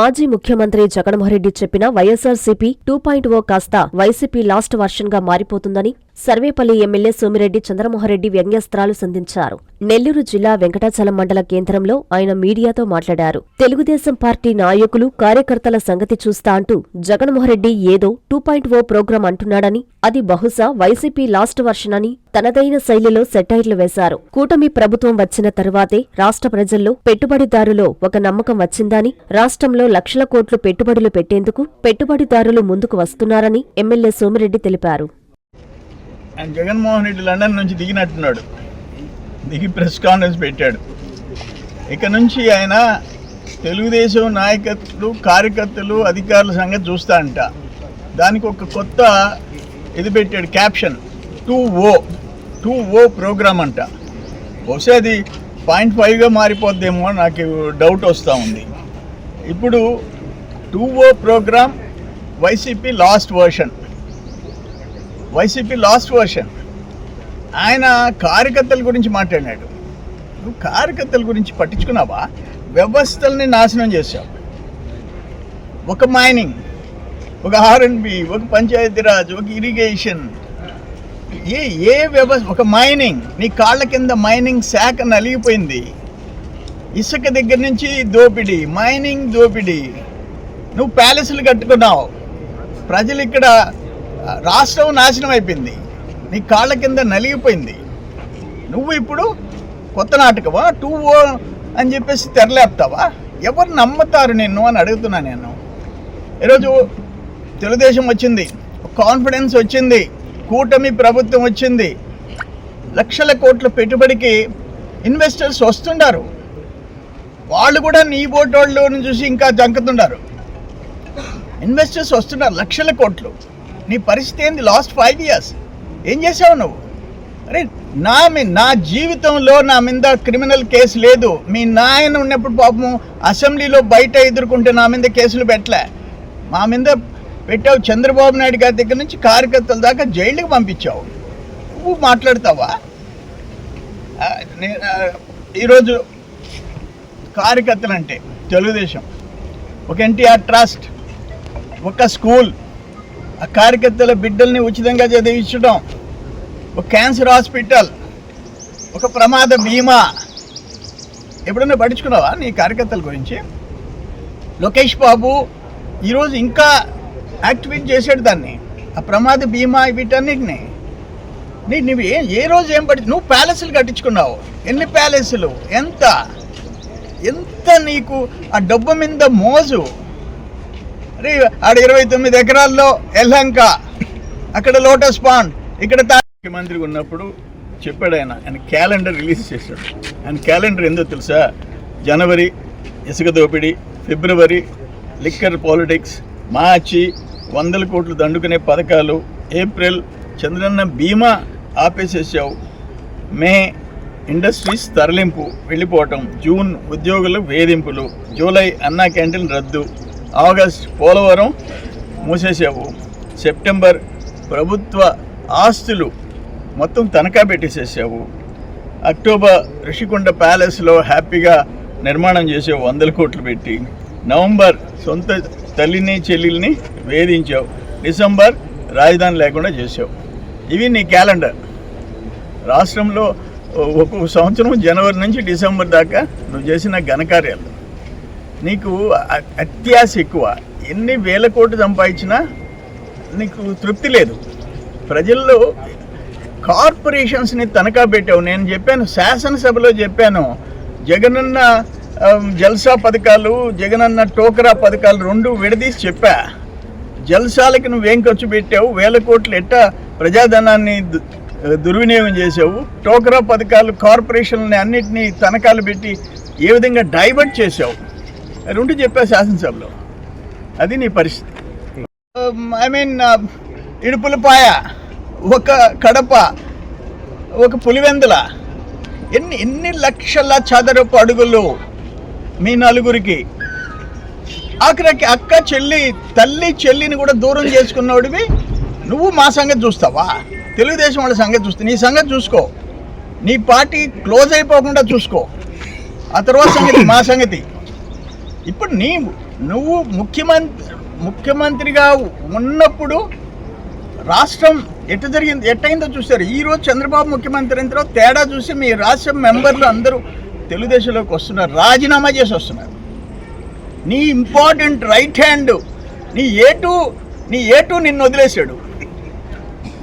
మాజీ ముఖ్యమంత్రి జగన్మోహన్ రెడ్డి చెప్పిన వైఎస్ఆర్సీపీ 2.0 కాస్త వైసీపీ లాస్ట్ వర్షన్ గా మారిపోతుందని సర్వేపల్లి ఎమ్మెల్యే సోమిరెడ్డి చంద్రమోహన్ రెడ్డి వ్యంగ్యాస్త్రాలు సంధించారు. నెల్లూరు జిల్లా వెంకటాచలం మండల కేంద్రంలో ఆయన మీడియాతో మాట్లాడారు. తెలుగుదేశం పార్టీ నాయకులు, కార్యకర్తల సంగతి చూస్తా అంటూ జగన్మోహన్ రెడ్డి ఏదో 2.0 ప్రోగ్రాం అంటున్నాడని, అది బహుశా వైసీపీ లాస్ట్ వర్షన్ అని తనదైన శైలిలో సెటైర్లు వేశారు. కూటమి ప్రభుత్వం వచ్చిన తరువాతే రాష్ట్ర ప్రజల్లో పెట్టుబడిదారులో ఒక నమ్మకం వచ్చిందని, రాష్ట్రంలో లక్షల కోట్లు పెట్టుబడులు పెట్టేందుకు పెట్టుబడిదారులు ముందుకు వస్తున్నారని ఎమ్మెల్యే సోమిరెడ్డి తెలిపారు. జగన్మోహన్ రెడ్డి లండన్ నుంచి దిగినట్టున్నాడు, దిగి ప్రెస్ కాన్ఫరెన్స్ పెట్టాడు. ఇక నుంచి ఆయన తెలుగుదేశం నాయకత్వం, కార్యకర్తలు, అధికారుల సంగతి చూస్తా అంట. దానికి ఒక కొత్త ఇది పెట్టాడు, క్యాప్షన్ 2O ప్రోగ్రామ్ అంట. బహుశా అది 0.5గా మారిపోద్దేమో నాకు డౌట్ వస్తూ ఉంది. ఇప్పుడు 2O programme YCP last version. ఆయన కార్యకర్తల గురించి మాట్లాడినాడు. నువ్వు కార్యకర్తల గురించి పట్టించుకున్నావా? వ్యవస్థల్ని నాశనం చేశావు. ఒక మైనింగ్, ఒక R&B, ఒక పంచాయతీరాజ్, ఒక ఇరిగేషన్, ఏ వ్యవస్థ, ఒక మైనింగ్, నీ కాళ్ళ కింద మైనింగ్ శాఖ నలిగిపోయింది. ఇసుక దగ్గర నుంచి దోపిడీ, మైనింగ్ దోపిడీ. నువ్వు ప్యాలెస్లు కట్టుకున్నావు. ప్రజలు ఇక్కడ, రాష్ట్రం నాశనం అయిపోయింది, నీ కాళ్ళ కింద నలిగిపోయింది. నువ్వు ఇప్పుడు కొత్త నాటకమా 2O అని చెప్పేసి తెరలేపుతావా? ఎవరు నమ్ముతారు నిన్ను అని అడుగుతున్నా నేను. ఈరోజు తెలుగుదేశం వచ్చింది, కాన్ఫిడెన్స్ వచ్చింది, కూటమి ప్రభుత్వం వచ్చింది, లక్షల కోట్ల పెట్టుబడికి ఇన్వెస్టర్స్ వస్తుండారు. వాళ్ళు కూడా నీ బోటోళ్ళని చూసి ఇంకా జంకుతున్నారు. ఇన్వెస్టర్స్ వస్తున్నారు, లక్షల కోట్లు. నీ పరిస్థితి ఏంది? లాస్ట్ 5 years ఏం చేసావు నువ్వు? అరే, నా జీవితంలో నా మీద క్రిమినల్ కేసు లేదు. మీ నాయన ఉన్నప్పుడు పాపం అసెంబ్లీలో బయట ఎదుర్కొంటే నా మీద కేసులు పెట్టలే, మా మీద పెట్టావు. చంద్రబాబు నాయుడు గారి దగ్గర నుంచి కార్యకర్తల దాకా జైలుకి పంపించావు. నువ్వు మాట్లాడతావా? ఈరోజు కార్యకర్తలు అంటే తెలుగుదేశం, ఒక ఎన్టీఆర్ ట్రస్ట్, ఒక స్కూల్, ఆ కార్యకర్తల బిడ్డల్ని ఉచితంగా చదివించడం, ఒక క్యాన్సర్ హాస్పిటల్, ఒక ప్రమాద బీమా. ఎప్పుడన్నా పట్టించుకున్నావా నీ కార్యకర్తల గురించి? లోకేష్ బాబు ఈరోజు ఇంకా యాక్టివేట్ చేసాడు దాన్ని, ఆ ప్రమాద బీమా, వీటన్నిటిని. నువ్వు ఏ రోజు ఏం నువ్వు ప్యాలెస్లు కట్టించుకున్నావు. ఎన్ని ప్యాలెస్లు? ఎంత నీకు ఆ డబ్బు మీద మోజు. అరే, ఆడ 29 ఎకరాల్లో ఎల్లంక, అక్కడ లోటస్ పాండ్, ఇక్కడ ముఖ్యమంత్రి ఉన్నప్పుడు చెప్పాడు ఆయన క్యాలెండర్ రిలీజ్ చేశాడు. ఆయన క్యాలెండర్ ఏందో తెలుసా? జనవరి ఇసుక దోపిడీ, ఫిబ్రవరి లిక్కర్ పాలిటిక్స్, మార్చి 100 కోట్లు దండుకునే పథకాలు, ఏప్రిల్ చంద్రన్న బీమా ఆపేసేసావు, మే ఇండస్ట్రీస్ తరలింపు వెళ్ళిపోవటం, జూన్ ఉద్యోగుల వేధింపులు, జూలై అన్నా క్యాంటీన్ రద్దు, ఆగస్ట్ పోలవరం మూసేసావు, సెప్టెంబర్ ప్రభుత్వ ఆస్తులు మొత్తం తనఖా పెట్టేసేసావు, అక్టోబర్ రిషికొండ ప్యాలెస్లో హ్యాపీగా నిర్మాణం చేసావు 100 కోట్లు పెట్టి, నవంబర్ సొంత తల్లిని చెల్లెల్ని వేధించావు, డిసెంబర్ రాజధాని లేకుండా చేసావు. ఇవి నీ క్యాలెండర్. రాష్ట్రంలో ఒక్కొక్క సంవత్సరం జనవరి నుంచి డిసెంబర్ దాకా నువ్వు చేసిన ఘనకార్యాలు. నీకు అత్యాశ ఎక్కువ. ఎన్ని వేల కోట్లు సంపాదించినా నీకు తృప్తి లేదు. ప్రజల్లో కార్పొరేషన్స్ని తనఖా పెట్టావు. నేను చెప్పాను, శాసనసభలో చెప్పాను, జగనన్న జల్సా పథకాలు, జగనన్న టోకరా పథకాలు 2 విడదీసి చెప్పా. జల్సాలకి నువ్వేం ఖర్చు పెట్టావు, 1000 కోట్లు ఎట్టా ప్రజాధనాన్ని దుర్వినియోగం చేసావు, టోకరా పథకాలు, కార్పొరేషన్లని అన్నిటినీ తనఖాలు పెట్టి ఏ విధంగా డైవర్ట్ చేసావు, 2 చెప్పా శాసనసభలో. అది నీ పరిస్థితి. ఇడుపులపాయ, ఒక కడప, ఒక పులివెందుల, ఎన్ని లక్షల చదరపు అడుగులు మీ నలుగురికి. ఆఖరికి అక్క చెల్లి, తల్లి చెల్లిని కూడా దూరం చేసుకున్నోడివి నువ్వు. మా సంగతి చూస్తావా? తెలుగుదేశం వాళ్ళ సంగతి చూస్తే నీ సంగతి చూసుకో. నీ పార్టీ క్లోజ్ అయిపోకుండా చూసుకో. ఆ తర్వాత సంగతి మా సంగతి. ఇప్పుడు నువ్వు ముఖ్యమంత్రిగా ఉన్నప్పుడు రాష్ట్రం ఎట్టయిందో చూస్తారు. ఈరోజు చంద్రబాబు ముఖ్యమంత్రి అయిన తర్వాత తేడా చూసి మీ రాష్ట్రం మెంబర్లు అందరూ తెలుగుదేశంలోకి వస్తున్నారు, రాజీనామా చేసి వస్తున్నారు. నీ ఇంపార్టెంట్ రైట్ హ్యాండ్ నీ ఏటు నిన్ను వదిలేశాడు.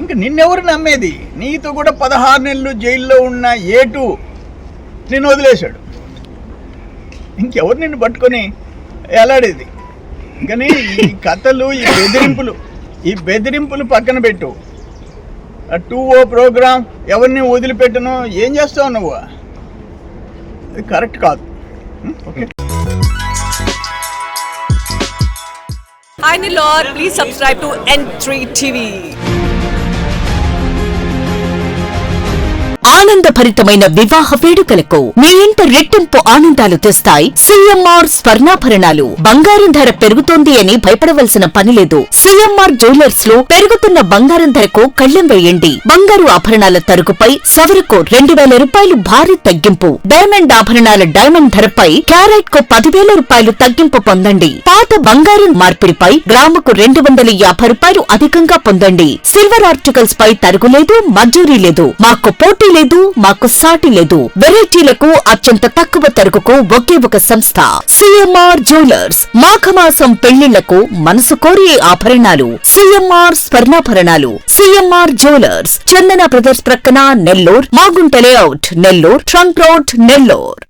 ఇంకా నిన్నెవరు నమ్మేది? నీతో కూడా 16 నెలలు జైల్లో ఉన్న ఏటు నిన్ను వదిలేశాడు. ఇంకెవరు నిన్ను పట్టుకొని ఎలాడేది? కానీ ఈ కథలు, ఈ బెదిరింపులు పక్కన పెట్టు. 2O ప్రోగ్రాం ఎవరిని వదిలిపెట్టను, ఏం చేస్తావు నువ్వు? అది కరెక్ట్ కాదు. Okay. Hi Nilor, please subscribe to N3 TV. ఆనందభరితమైన వివాహ వేడుకలకు మీ ఇంట రెట్టింపు ఆనందాలు తెస్తాయి సిఎంఆర్ స్వర్ణాభరణాలు. బంగారం ధర పెరుగుతోంది అని భయపడవలసిన పనిలేదు. సిఎంఆర్ జ్యువెలర్స్ లో పెరుగుతున్న బంగారం ధరకు కళ్లెం వేయండి. బంగారు ఆభరణాల తరుగుపై సవరకు 2000 రూపాయలు భారీ తగ్గింపు. డైమండ్ ఆభరణాల డైమండ్ ధరపై క్యారెట్ కు 10,000 రూపాయలు తగ్గింపు పొందండి. పాత బంగారం మార్పిడిపై గ్రాముకు 250 రూపాయలు అధికంగా పొందండి. సిల్వర్ ఆర్టికల్స్ పై తరుగులేదు, మజూరీ లేదు. మాకు పోటీ లేదు, మాకు సాటి లేదు. వెరైటీలకు అత్యంత తక్కువ తరుగుకు ఒకే ఒక సంస్థ సిఎంఆర్ జ్యువెలర్స్. మాఘమాసం పెళ్లిళ్లకు మనసు కోరే ఆభరణాలు సిఎంఆర్ స్వర్ణాభరణాలు. సిఎంఆర్ జ్యువెలర్స్, చందన బ్రదర్స్ ప్రక్కన Nellore, Magunta layout Nellore, trunk road Nellore.